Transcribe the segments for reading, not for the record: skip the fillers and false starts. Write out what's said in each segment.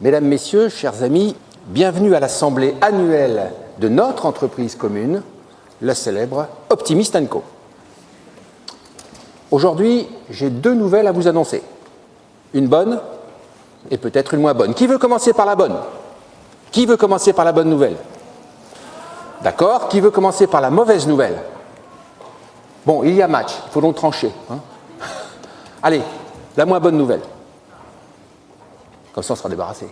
Mesdames, Messieurs, chers amis, bienvenue à l'assemblée annuelle de notre entreprise commune, la célèbre Optimist & Co. Aujourd'hui, j'ai deux nouvelles à vous annoncer. Une bonne et peut-être une moins bonne. Qui veut commencer par la bonne? Qui veut commencer par la bonne nouvelle? D'accord. Qui veut commencer par la mauvaise nouvelle? Bon, il y a match, il faut donc trancher. Allez, la moins bonne nouvelle. Comme ça, on sera débarrassé.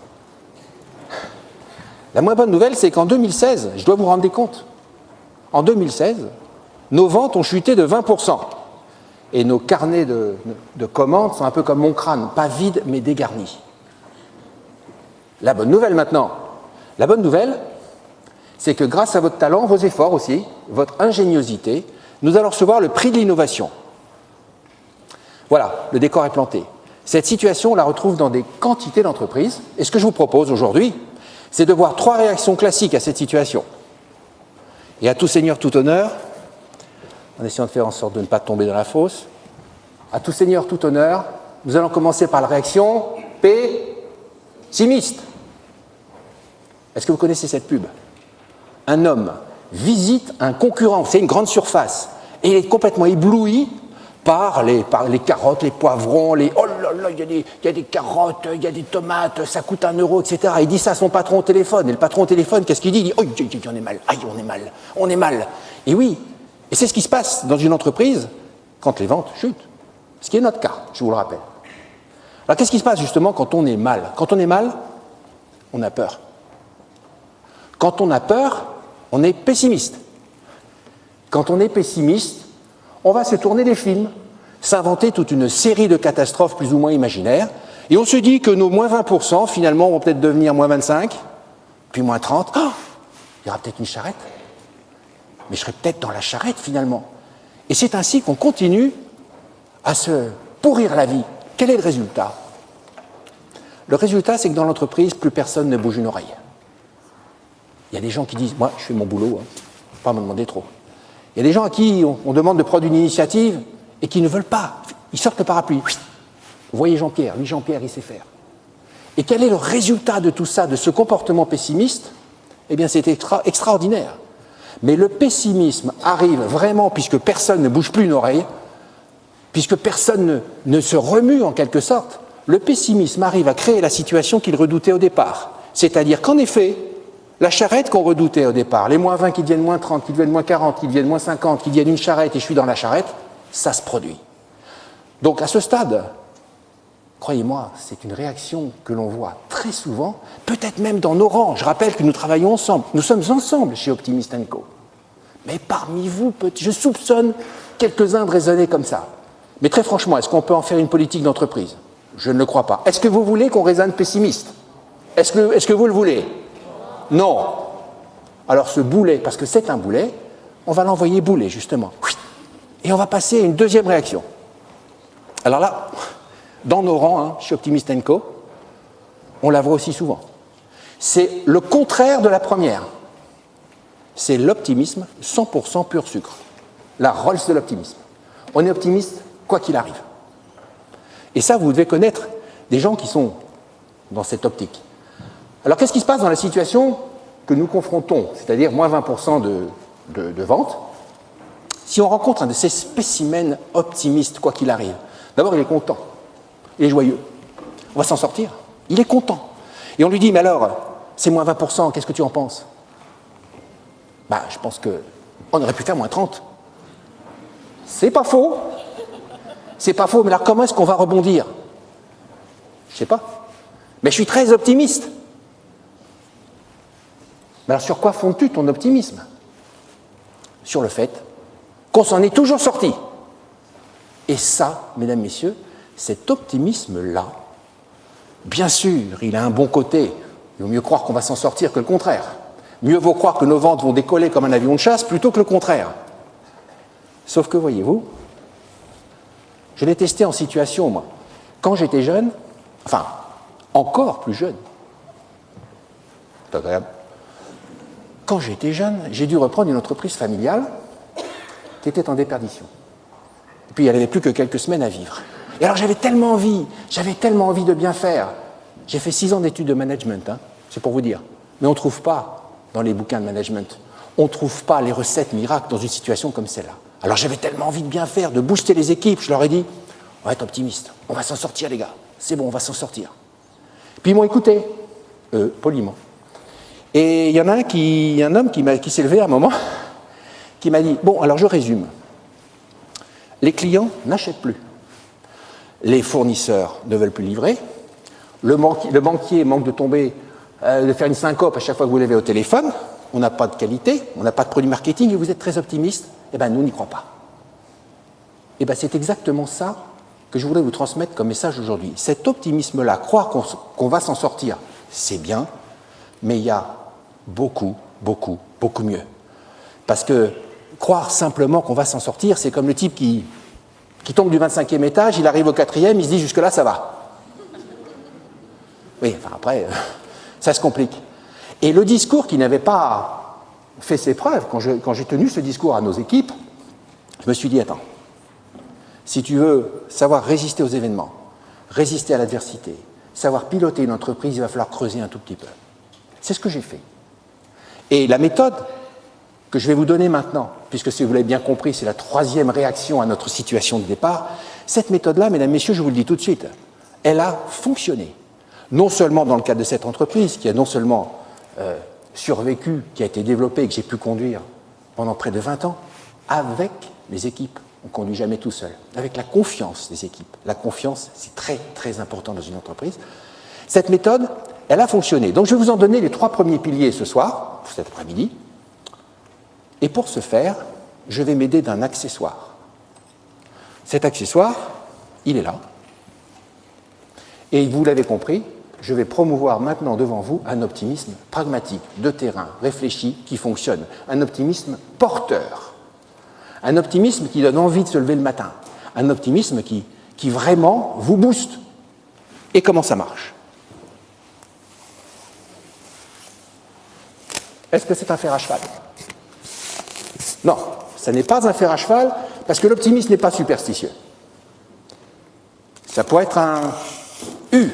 La moins bonne nouvelle, c'est qu'en 2016, je dois vous rendre compte, en 2016, nos ventes ont chuté de 20%. Et nos carnets de commandes sont un peu comme mon crâne, pas vides, mais dégarnis. La bonne nouvelle maintenant. La bonne nouvelle, c'est que grâce à votre talent, vos efforts aussi, votre ingéniosité, nous allons recevoir le prix de l'innovation. Voilà, le décor est planté. Cette situation, on la retrouve dans des quantités d'entreprises. Et ce que je vous propose aujourd'hui, c'est de voir trois réactions classiques à cette situation. Et à tout seigneur, tout honneur, en essayant de faire en sorte de ne pas tomber dans la fosse, à tout seigneur, tout honneur, nous allons commencer par la réaction pessimiste. Est-ce que vous connaissez cette pub? Un homme visite un concurrent, c'est une grande surface, et il est complètement ébloui par les carottes, les poivrons, oh là là, il y a des carottes, il y a des tomates, ça coûte 1 euro, etc. Il dit ça à son patron au téléphone. Et le patron au téléphone, qu'est-ce qu'il dit? Il dit, oh, on est mal, aïe, on est mal. Et oui, et c'est ce qui se passe dans une entreprise quand les ventes chutent. Ce qui est notre cas, je vous le rappelle. Alors qu'est-ce qui se passe justement quand on est mal? Quand on est mal, on a peur. Quand on a peur, on est pessimiste. Quand on est pessimiste, on va se tourner des films, s'inventer toute une série de catastrophes plus ou moins imaginaires, et on se dit que nos moins 20%, finalement, vont peut-être devenir moins 25, puis moins 30. Oh, il y aura peut-être une charrette, mais je serai peut-être dans la charrette, finalement. Et c'est ainsi qu'on continue à se pourrir la vie. Quel est le résultat? Le résultat, c'est que dans l'entreprise, plus personne ne bouge une oreille. Il y a des gens qui disent, moi, je fais mon boulot, pas me demander trop. Il y a des gens à qui on demande de prendre une initiative et qui ne veulent pas. Ils sortent le parapluie. Vous voyez Jean-Pierre, lui Jean-Pierre, il sait faire. Et quel est le résultat de tout ça, de ce comportement pessimiste? Eh bien, c'est extraordinaire. Mais le pessimisme arrive vraiment, puisque personne ne bouge plus une oreille, puisque personne ne se remue en quelque sorte, le pessimisme arrive à créer la situation qu'il redoutait au départ. C'est-à-dire qu'en effet, la charrette qu'on redoutait au départ, les moins 20 qui deviennent moins 30, qui deviennent moins 40, qui deviennent moins 50, qui deviennent une charrette et je suis dans la charrette, ça se produit. Donc à ce stade, croyez-moi, c'est une réaction que l'on voit très souvent, peut-être même dans nos rangs. Je rappelle que nous travaillons ensemble, nous sommes ensemble chez Optimist & Co. Mais parmi vous, je soupçonne quelques-uns de raisonner comme ça. Mais très franchement, est-ce qu'on peut en faire une politique d'entreprise? Je ne le crois pas. Est-ce que vous voulez qu'on raisonne pessimiste? Est-ce que vous le voulez? Non. Alors ce boulet, parce que c'est un boulet, on va l'envoyer bouler, justement. Et on va passer à une deuxième réaction. Alors là, dans nos rangs, chez Optimist & Co., on la voit aussi souvent. C'est le contraire de la première. C'est l'optimisme 100% pur sucre. La Rolls de l'optimisme. On est optimiste quoi qu'il arrive. Et ça, vous devez connaître des gens qui sont dans cette optique. Alors, qu'est-ce qui se passe dans la situation que nous confrontons, c'est-à-dire moins 20% de ventes? Si on rencontre un de ces spécimens optimistes, quoi qu'il arrive, d'abord, il est content, il est joyeux, on va s'en sortir, il est content. Et on lui dit, mais alors, c'est moins 20%, qu'est-ce que tu en penses? Je pense qu'on aurait pu faire moins 30. C'est pas faux, mais alors comment est-ce qu'on va rebondir? Je sais pas, mais je suis très optimiste. Mais alors sur quoi fondes-tu ton optimisme? Sur le fait qu'on s'en est toujours sorti. Et ça, mesdames, messieurs, cet optimisme-là, bien sûr, il a un bon côté. Il vaut mieux croire qu'on va s'en sortir que le contraire. Mieux vaut croire que nos ventes vont décoller comme un avion de chasse plutôt que le contraire. Sauf que, voyez-vous, je l'ai testé en situation, moi. Quand j'étais jeune, encore plus jeune. C'est agréable. Quand j'étais jeune, j'ai dû reprendre une entreprise familiale qui était en déperdition. Et puis, elle n'avait plus que quelques semaines à vivre. Et alors, j'avais tellement envie de bien faire. J'ai fait 6 ans d'études de management, hein, c'est pour vous dire. Mais on ne trouve pas dans les bouquins de management, on ne trouve pas les recettes miracles dans une situation comme celle-là. Alors, j'avais tellement envie de bien faire, de booster les équipes, je leur ai dit, on va être optimiste, on va s'en sortir, les gars. C'est bon, on va s'en sortir. Puis, ils m'ont écouté, poliment. Et il y en a un homme qui s'est levé à un moment, qui m'a dit, bon, alors je résume. Les clients n'achètent plus. Les fournisseurs ne veulent plus livrer. Le banquier manque de tomber, de faire une syncope à chaque fois que vous l'avez au téléphone. On n'a pas de qualité, on n'a pas de produit marketing et vous êtes très optimiste. Eh bien, nous, on n'y croit pas. Eh bien, c'est exactement ça que je voudrais vous transmettre comme message aujourd'hui. Cet optimisme-là, croire qu'on va s'en sortir, c'est bien, mais il y a beaucoup mieux. Parce que croire simplement qu'on va s'en sortir, c'est comme le type qui tombe du 25e étage, il arrive au 4e, il se dit jusque-là, ça va. Oui, enfin après, ça se complique. Et le discours qui n'avait pas fait ses preuves, quand j'ai tenu ce discours à nos équipes, je me suis dit, attends, si tu veux savoir résister aux événements, résister à l'adversité, savoir piloter une entreprise, il va falloir creuser un tout petit peu. C'est ce que j'ai fait. Et la méthode que je vais vous donner maintenant, puisque si vous l'avez bien compris, c'est la 3e réaction à notre situation de départ, cette méthode-là, mesdames, messieurs, je vous le dis tout de suite, elle a fonctionné. Non seulement dans le cadre de cette entreprise, qui a non seulement survécu, qui a été développée et que j'ai pu conduire pendant près de 20 ans, avec les équipes. On ne conduit jamais tout seul. Avec la confiance des équipes. La confiance, c'est très, très important dans une entreprise. Cette méthode, elle a fonctionné. Donc, je vais vous en donner les 3 premiers piliers ce soir, cet après-midi. Et pour ce faire, je vais m'aider d'un accessoire. Cet accessoire, il est là. Et vous l'avez compris, je vais promouvoir maintenant devant vous un optimisme pragmatique, de terrain, réfléchi, qui fonctionne. Un optimisme porteur. Un optimisme qui donne envie de se lever le matin. Un optimisme qui vraiment vous booste. Et comment ça marche? Est-ce que c'est un fer à cheval? Non, ça n'est pas un fer à cheval, parce que l'optimisme n'est pas superstitieux. Ça pourrait être un U.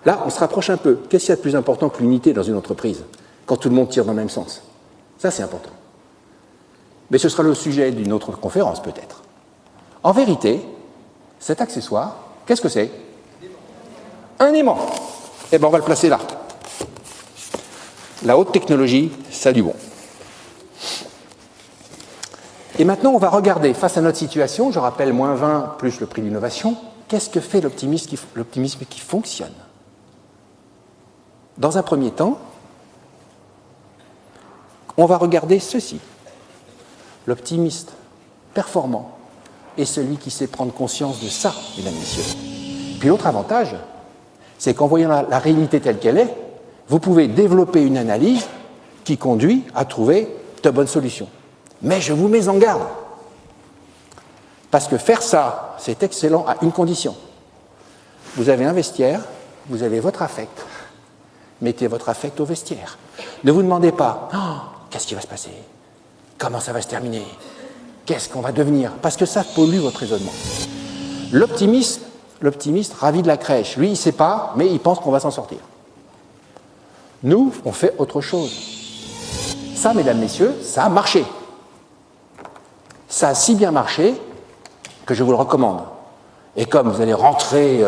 Là, on se rapproche un peu. Qu'est-ce qu'il y a de plus important que l'unité dans une entreprise, quand tout le monde tire dans le même sens? Ça, c'est important. Mais ce sera le sujet d'une autre conférence, peut-être. En vérité, cet accessoire, qu'est-ce que c'est? Un aimant. Eh bien, on va le placer là. La haute technologie, ça a du bon. Et maintenant, on va regarder, face à notre situation, je rappelle moins 20 plus le prix d'innovation, qu'est-ce que fait l'optimisme qui fonctionne? Dans un premier temps, on va regarder ceci. L'optimiste performant est celui qui sait prendre conscience de ça, mesdames et messieurs. Puis l'autre avantage, c'est qu'en voyant la réalité telle qu'elle est, vous pouvez développer une analyse qui conduit à trouver de bonnes solutions. Mais je vous mets en garde. Parce que faire ça, c'est excellent à une condition. Vous avez un vestiaire, vous avez votre affect. Mettez votre affect au vestiaire. Ne vous demandez pas, oh, qu'est-ce qui va se passer? Comment ça va se terminer? Qu'est-ce qu'on va devenir? Parce que ça pollue votre raisonnement. L'optimiste, ravi de la crèche, lui, il ne sait pas, mais il pense qu'on va s'en sortir. Nous, on fait autre chose. Ça, mesdames, messieurs, ça a marché. Ça a si bien marché que je vous le recommande. Et comme vous allez rentrer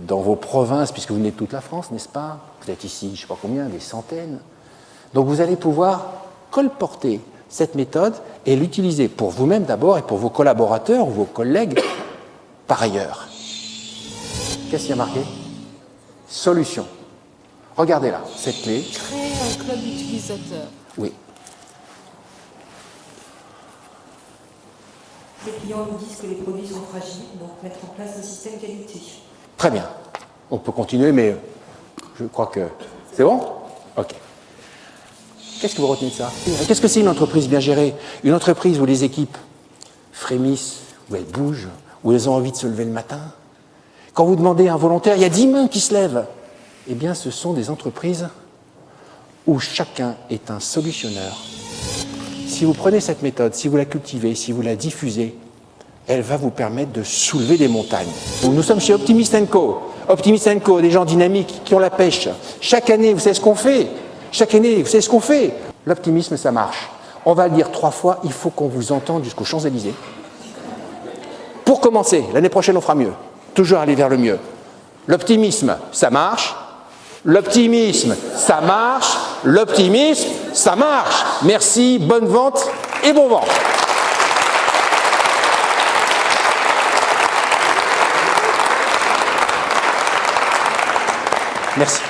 dans vos provinces, puisque vous venez de toute la France, n'est-ce pas? Vous êtes ici, je ne sais pas combien, des centaines. Donc vous allez pouvoir colporter cette méthode et l'utiliser pour vous-même d'abord et pour vos collaborateurs ou vos collègues par ailleurs. Qu'est-ce qu'il y a marqué? Solution. Regardez là, cette clé. Créer un club utilisateur. Oui. Les clients nous disent que les produits sont fragiles, donc mettre en place un système qualité. Très bien. On peut continuer, mais je crois que... C'est bon? OK. Qu'est-ce que vous retenez de ça? Qu'est-ce que c'est une entreprise bien gérée? Une entreprise où les équipes frémissent, où elles bougent, où elles ont envie de se lever le matin. Quand vous demandez à un volontaire, il y a 10 mains qui se lèvent. Eh bien, ce sont des entreprises où chacun est un solutionneur. Si vous prenez cette méthode, si vous la cultivez, si vous la diffusez, elle va vous permettre de soulever des montagnes. Nous sommes chez Optimist & Co. Optimist & Co, des gens dynamiques qui ont la pêche. Chaque année, vous savez ce qu'on fait? Chaque année, vous savez ce qu'on fait? L'optimisme, ça marche. On va le dire 3 fois, il faut qu'on vous entende jusqu'aux Champs-Élysées. Pour commencer, l'année prochaine, on fera mieux. Toujours aller vers le mieux. L'optimisme, ça marche. L'optimisme, ça marche. L'optimisme, ça marche. Merci, bonne vente et bon vent. Merci.